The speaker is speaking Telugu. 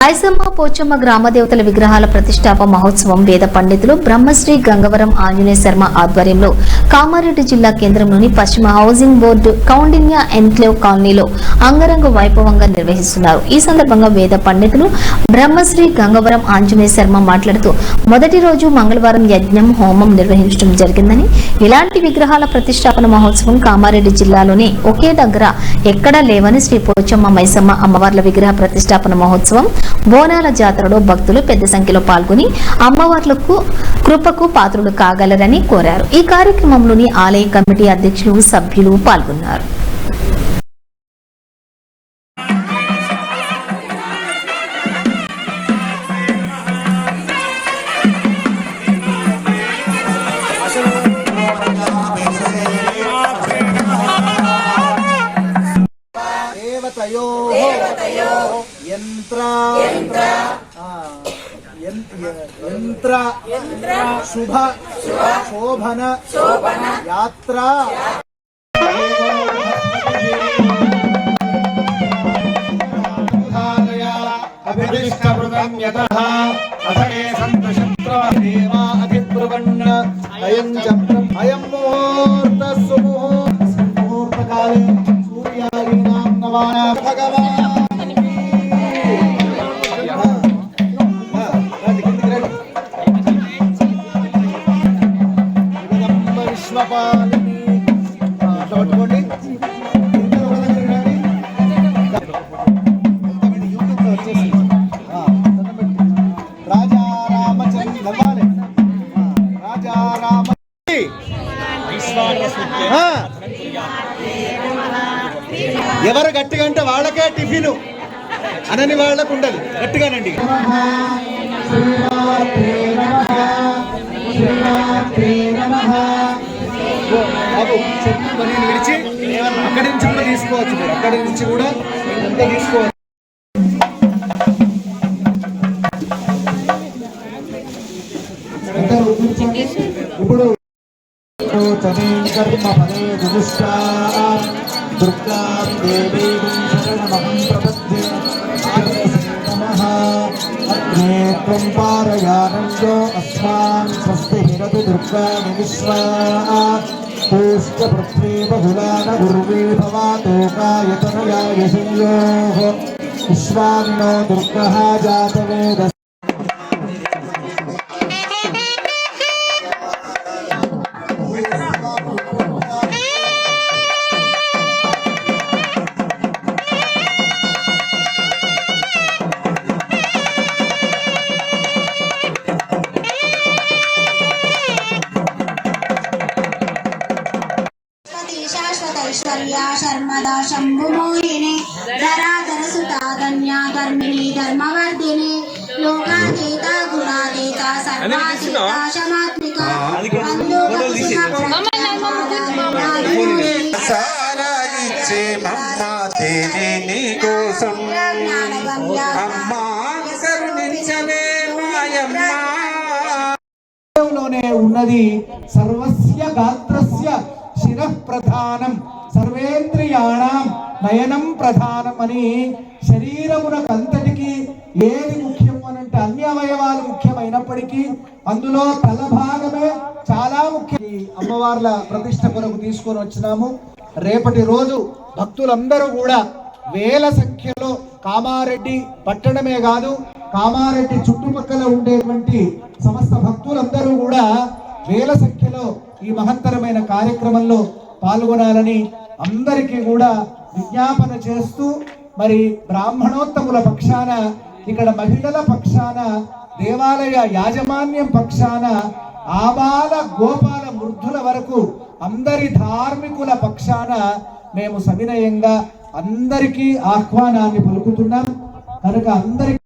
ఐసమ్మ పోచమ్మ గ్రామ దేవతల విగ్రహాల ప్రతిష్టాప మహోత్సవం వేద పండితులు బ్రహ్మశ్రీ గంగవరం ఆంజనేయ శర్మ ఆధ్వర్యంలో కామారెడ్డి జిల్లా కేంద్రంలోని పశ్చిమ హౌసింగ్ బోర్డు కౌండిన్య ఎన్క్లేవ్ కాలనీలో అంగరంగ వైభవంగా నిర్వహిస్తున్నారు. ఈ సందర్భంగా వేద పండితులు బ్రహ్మశ్రీ గంగవరం ఆంజనేయ శర్మ మాట్లాడుతూ మొదటి రోజు మంగళవారం యజ్ఞం హోమం నిర్వహించడం జరిగిందని, ఇలాంటి విగ్రహాల ప్రతిష్టాపన మహోత్సవం కామారెడ్డి జిల్లాలోనే ఒకే దగ్గర ఎక్కడా లేవని శ్రీ పోచమ్మ మైసమ్మ అమ్మవార్ల విగ్రహ ప్రతిష్టాపన మహోత్సవం బోనాల జాతరలో భక్తులు పెద్ద సంఖ్యలో పాల్గొని అమ్మవార్లకు కృపకు పాత్రులు కాగలరని కోరారు. ఈ కార్యక్రమంలోని ఆలయ కమిటీ అధ్యక్షులు సభ్యులు పాల్గొన్నారు. యంత్ర శుభ శోభన యాత్ర అభిదిష్టమృతం యతః అథగే సంతు శత్రవదేవా అధిబ్రువన్న అయం చక్రం అయం ముహూర్త సుముహూర్తకాలే సూర్యాదీనాం నవాయ భగవాన్ ఎవరు గట్టిగా అంటే వాళ్ళకే టిఫిన్ అనని వాళ్ళకు ఉండదు. గట్టిగానండి. విడిచి అక్కడి నుంచి కూడా తీసుకోవచ్చు, అక్కడి నుంచి కూడా అంతా తీసుకోవచ్చు. ఇప్పుడు దుర్గా దేవీ శరణమహం ప్రపద్యే నమః అగ్నే త్వం పారయానందో అస్మాన్ స్వస్తి హిరతు దుర్గా విశ్వా పూష్ట పృథ్వీ బహుళాన ఉర్వీ భవాతోకాయతనయాయ సంయోః విశ్వామినో దుర్గః జాతవేద शर्मदा शंभुमोहिनी धराधर सुता धन्या धर्मिणी धर्मवर्धिनी लोकातीता गुणातीता सर्वातीता क्षमात्मिका ఉన్నది సర్వస్య గాత్రస్య శిరః ప్రధానం సర్వేంద్రియాణం నయనం ప్రధానం అని శరీరమునకంతటికి ఏది ముఖ్యం అనంటే అన్ని అవయవాలు ముఖ్యమైనప్పటికీ అందులో తల భాగమే చాలా ముఖ్యం. అమ్మవార్ల ప్రతిష్ట కొరకు తీసుకొని వచ్చినాము. రేపటి రోజు భక్తులందరూ కూడా వేల సంఖ్యలో కామారెడ్డి పట్టణమే కాదు, కామారెడ్డి చుట్టుపక్కల ఉండేటువంటి సమస్త భక్తులందరూ కూడా వేల సంఖ్యలో ఈ మహత్తరమైన కార్యక్రమంలో పాల్గొనాలని అందరికీ కూడా విజ్ఞాపన చేస్తూ, మరి బ్రాహ్మణోత్తముల పక్షాన, ఇక్కడ మహిళల పక్షాన, దేవాలయ యాజమాన్యం పక్షాన, ఆబాల గోపాల వృద్ధుల వరకు అందరి ధార్మికుల పక్షాన మేము సవినయంగా అందరికీ ఆహ్వానాన్ని పలుకుతున్నాం. కనుక అందరికీ